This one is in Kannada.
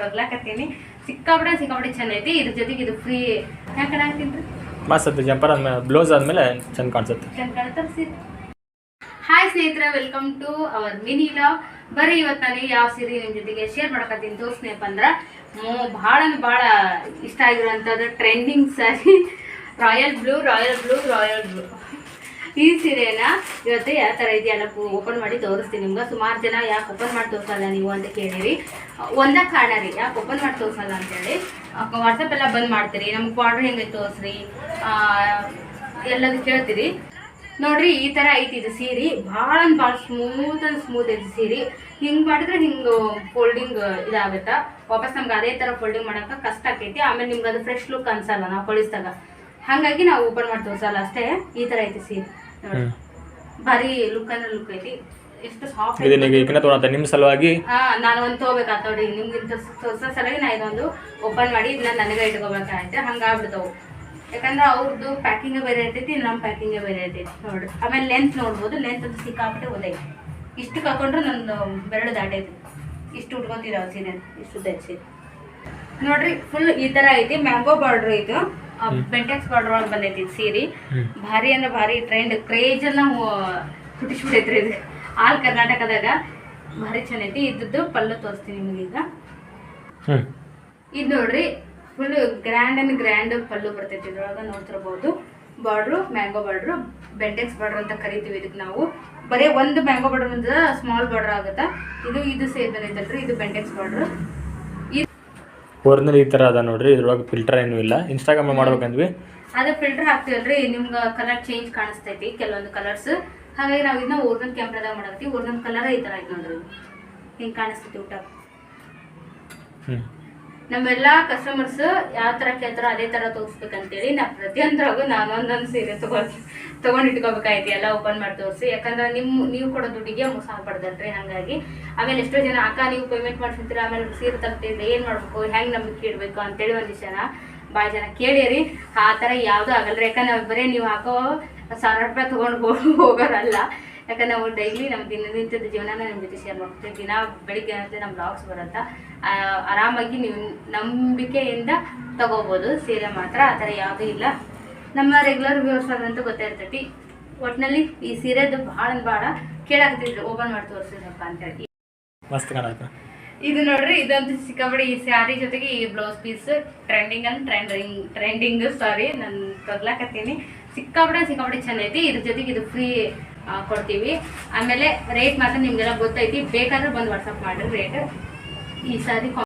ತಗ್ಲಾಕತ್ತೀನಿ. ಸಿಕ್ಕಾಪಟ್ಟೆ ಚೆನ್ನೈತಿ. ಇದ್ರ ಜೊತೆಗೆ ಇದು ಫ್ರೀ ಯಾಕೆ ಹಾಕ್ತೀನಿ ಮಸ್ತ್ ಜಂಪರ್ ಆದ್ಮೇಲೆ ಬ್ಲೌಸ್ ಆದ್ಮೇಲೆ ಚಂದ ಕಾಣಿಸುತ್ತೆ. ಚಂದ ಕಾಣ್ತಾರೆ. ಹಾಯ್ ಸ್ನೇಹಿತರೆ, welcome to our mini vlog. ಬರೀ ಇವತ್ತು ನಾನು ಯಾವ ಸೀರೆ ನಿಮ್ಮ ಜೊತೆಗೆ ಶೇರ್ ಮಾಡಕತ್ತೀನಿ ತೋರಿಸ್ನೇಪ್ಪ ಅಂದ್ರೆ ಭಾಳ ಇಷ್ಟ ಆಗಿರೋಂಥದ್ದು ಟ್ರೆಂಡಿಂಗ್ ಸ್ಯಾರಿ ರಾಯಲ್ ಬ್ಲೂ. ಈ ಸೀರೆನ ಇವತ್ತು ಯಾವ ಥರ ಇದೆಯಲ್ಲ ಓಪನ್ ಮಾಡಿ ತೋರಿಸ್ತೀನಿ ನಿಮ್ಗೆ. ಸುಮಾರು ಜನ ಯಾಕೆ ಓಪನ್ ಮಾಡಿ ತೋರಿಸಲ್ಲ ನೀವು ಅಂತ ಕೇಳಿರಿ. ಒಂದೇ ಕಾರಣ ರೀ ಯಾಕೆ ಓಪನ್ ಮಾಡಿ ತೋರಿಸಲ್ಲ ಅಂತೇಳಿ, ವಾಟ್ಸಪ್ ಎಲ್ಲ ಬಂದ್ ಮಾಡ್ತೀರಿ, ನಮ್ಗೆ ಬಾರ್ಡ್ರ್ ಹೆಂಗೆ ತೋರಿಸ್ರಿ ಎಲ್ಲದು ಕೇಳ್ತೀರಿ. ನೋಡ್ರಿ ಈ ಥರ ಐತಿ ಇದು ಸೀರೆ. ಭಾಳ ಸ್ಮೂತ್ ಐತಿ ಸೀರೆ. ಹಿಂಗೆ ಮಾಡಿದ್ರೆ ಹಿಂಗೆ ಫೋಲ್ಡಿಂಗ್ ಇದಾಗುತ್ತಾ, ವಾಪಸ್ ನಮ್ಗೆ ಅದೇ ಥರ ಫೋಲ್ಡಿಂಗ್ ಮಾಡೋಕೆ ಕಷ್ಟ ಆಕೈತಿ. ಆಮೇಲೆ ನಿಮ್ಗೆ ಅದು ಫ್ರೆಶ್ ಲುಕ್ ಅನ್ಸಲ್ಲ ನಾವು ಕಳಿಸಿದಾಗ. ಹಾಗಾಗಿ ನಾವು ಓಪನ್ ಮಾಡಿ ತೋರಿಸಲ್ಲ ಅಷ್ಟೇ. ಈ ಥರ ಐತಿ ಸೀರೆ ನೋಡಿ, ಭಾರಿ ಲುಕ್ ಅಂದ್ರೆ ಲುಕ್ ಐತಿ. ಎಷ್ಟು ಸಾಫ್ಟ್ ಐತಿ. ನಿಮ್ಮ ಸಲುವಾಗಿ ನಾನು ಒಂದು ತೊಗೋಬೇಕಾಗ್ತ ನೋಡಿ, ನಿಮ್ಗೆ ತೋರ್ಸೋ ಸಲುವಾಗಿ ನಾ ಇದೊಂದು ಓಪನ್ ಮಾಡಿ ಇದನ್ನ ನನಗೆ ಇಟ್ಕೋಬೇಕಾಗೈತೆ. ಹಂಗಾಗ್ಬಿಡ್ತಾವೆ. ಯಾಕಂದ್ರೆ ಅವ್ರದ್ದು ಪ್ಯಾಕಿಂಗ್ ಬೇರೆ ಇರ್ತೈತಿ, ನಮ್ಮ ಪ್ಯಾಕಿಂಗ್ ಬೇರೆ ಇರ್ತೈತಿ ನೋಡ್ರಿ. ಆಮೇಲೆ ಲೆಂತ್ ನೋಡ್ಬೋದು, ಲೆಂತ್ ಅದು ಸಿಕ್ಕಾಪಟ್ಟೆ ಓದೈತಿ. ಇಷ್ಟು ಹಾಕೊಂಡ್ರೆ ನಂದು ಬೆರಳು ದಾಟೈತಿ. ಇಷ್ಟು ಉಟ್ಕೊಂತಿದ್ದಾವ ಸೀರೆ, ಇಷ್ಟು ಉದ್ದೈತಿ ಸೀರೆ ನೋಡ್ರಿ. ಫುಲ್ ಈ ಥರ ಐತಿ. ಮ್ಯಾಂಗೋ ಬಾರ್ಡ್ರ್ ಇದು, ಬೆಂಟೆಕ್ಸ್ ಬಾರ್ಡ್ರ್ ಒಳಗೆ ಬಂದೈತಿ ಇದು ಸೀರೆ. ಭಾರಿ ಅಂದ್ರೆ ಭಾರಿ ಟ್ರೆಂಡ್, ಕ್ರೇಜನ್ನ ಹುಟ್ಟಿಸ್ಬಿಟ್ಟೈತ್ರಿ ಇದು. ಆಲ್ ಕರ್ನಾಟಕದಾಗ ಭಾರಿ ಚೆನ್ನಾಗೈತಿ. ಇದ್ದದ್ದು ಪಲ್ಲು ತೋರಿಸ್ತೀನಿ ನಿಮ್ಗೆ ಈಗ. ಇದು ನೋಡ್ರಿ ಫುಲ್ ಗ್ರ್ಯಾಂಡ್ ಪಲ್ಲು ಬರ್ತೈತಿ. ಇದ್ರೊಳಗೆ ನೋಡ್ತಿರ್ಬೋದು. Border mango border, Bentex border ಅಂತ ಕರಿತೀವಿ ಇದಕ್ಕೆ ನಾವು. ಬರೀ ಒಂದು ಮ್ಯಾಂಗೋ ಬಾರ್ಡ್ರ್ ಬಂದ ಸ್ಮಾಲ್ ಬಾರ್ಡ್ರ್ ಆಗುತ್ತಾ. ಇದು ಸೇಮ್ ಬಂದೈತಲ್ರಿ, ಇದು ಬೆಂಟೆಕ್ಸ್ ಬಾರ್ಡ್ರು. ಒರಿಜಿನಲ್ ಈ ಥರ ಅದ ನೋಡ್ರಿ. ಇದ್ರೊಳಗೆ ಫಿಲ್ಟರ್ ಏನೂ ಇಲ್ಲ. ಇನ್ಸ್ಟಾಗ್ರಾಮ್ ಮಾಡ್ಬೇಕಂದ್ವಿ, ಅದೇ ಫಿಲ್ಟರ್ ಹಾಕ್ತೀವಲ್ರಿ, ನಿಮ್ಗೆ ಕಲರ್ ಚೇಂಜ್ ಕಾಣಿಸ್ತೈತಿ ಕೆಲವೊಂದು ಕಲರ್ಸ್. ಹಾಗಾಗಿ ನಾವು ಇದನ್ನ ಒರಿಜಿನಲ್ ಕ್ಯಾಮ್ರಾದಾಗ ಮಾಡಕತ್ತೀವಿ. ಒರಿಜಿನಲ್ ಕಲರ್ ಈ ಥರ ಐತೆ ನೋಡ್ರಿ, ಹಿಂಗೆ ಕಾಣಿಸ್ತೈತಿ ಊಟ. ನಮ್ಮೆಲ್ಲ ಕಸ್ಟಮರ್ಸ್ ಯಾವ ಥರ ಕೇಳ್ತಾರೋ ಅದೇ ಥರ ತೋರಿಸ್ಬೇಕಂತೇಳಿ ನಾ ಪ್ರತಿಯೊಂದ್ರಾಗೂ ನಾನೊಂದೊಂದು ಸೀರೆ ತೊಗೊಂಡು ಇಟ್ಕೋಬೇಕಾಯ್ತು ಎಲ್ಲ ಓಪನ್ ಮಾಡಿ ತೋರಿಸಿ. ಯಾಕಂದ್ರೆ ನೀವು ಕೊಡೋ ದುಡ್ಡಿಗೆ ಮೋಸ ಆಗ್ಬಾರ್ದಲ್ರಿ. ಹಾಗಾಗಿ ಆಮೇಲೆ ಎಷ್ಟೋ ಜನ ಅಕ್ಕ ನೀವು ಪೇಮೆಂಟ್ ಮಾಡ್ಸಿರ್ತೀರ, ಆಮೇಲೆ ಸೀರೆ ತರ್ತಿದ್ರೆ ಏನು ಮಾಡಬೇಕು, ಹೆಂಗೆ ನಂಬಿಕೆ ಇಡಬೇಕು ಅಂತೇಳಿ ಒಂದಿಷ್ಟು ಜನ ಭಾಳ ಜನ ಕೇಳಿರಿ. ಆ ಥರ ಯಾವುದೂ ಆಗಲ್ಲ. ಯಾಕಂದ್ರೆ ಬರೀ ನೀವು ಹಾಕೋ 1000 ರೂಪಾಯಿ ತೊಗೊಂಡು ಹೋಗೋರಲ್ಲ. ಯಾಕಂದ್ರೆ ನಾವು ಡೈಲಿ ನಮ್ಮ ದಿನನಿತ್ಯದ ಜೀವನನ ನಿಮ್ಮ ಜೊತೆ ಶೇರ್ ಮಾಡ್ತೀವಿ. ದಿನ ಬೆಳಿಗ್ಗೆ ಅಂದರೆ ನಮ್ಮ ಬ್ಲಾಗ್ಸ್ ಬರುತ್ತೆ. ಆರಾಮಾಗಿ ನೀವು ನಂಬಿಕೆಯಿಂದ ತಗೋಬೋದು ಸೀರೆ ಮಾತ್ರ. ಆ ಥರ ಯಾವುದೂ ಇಲ್ಲ. ನಮ್ಮ ರೆಗ್ಯುಲರ್ ವ್ಯೂವರ್ಸ್ ಅದಂತೂ ಗೊತ್ತೇ ಇರ್ತೈತಿ. ಒಟ್ಟಿನಲ್ಲಿ ಈ ಸೀರೆದು ಭಾಳ ಕೇಳಾಗ್ತಿದ್ರು ಓಪನ್ ಮಾಡಿ ತೋರಿಸಿದ್ರಪ್ಪ ಅಂತೇಳಿ. ಮಸ್ತ್ ಕಾಣುತ್ತೆ ಇದು ನೋಡ್ರಿ. ಇದಂತೂ ಸಿಕ್ಕಾಪಟ್ಟೆ ಈ ಸ್ಯಾರಿ ಜೊತೆಗೆ ಈ ಬ್ಲೌಸ್ ಪೀಸ್ ಟ್ರೆಂಡಿಂಗ್ ಸಾರಿ ನಾನು ತಗ್ಲಾಕತ್ತೀನಿ. ಸಿಕ್ಕಾಪಟ್ಟೆ ಚೆನ್ನೈತಿ. ಇದ್ರ ಜೊತೆಗೆ ಇದು ಫ್ರೀ ಕೊಡ್ತೀವಿ. ಆಮೇಲೆ ರೇಟ್ ಮಾತ್ರ ನಿಮ್ಗೆಲ್ಲ ಗೊತ್ತೈತಿ. ಬೇಕಾದ್ರೆ ಬಂದು ವಾಟ್ಸಪ್ ಮಾಡಿರಿ ರೇಟ್. ಈ ಸಾರಿ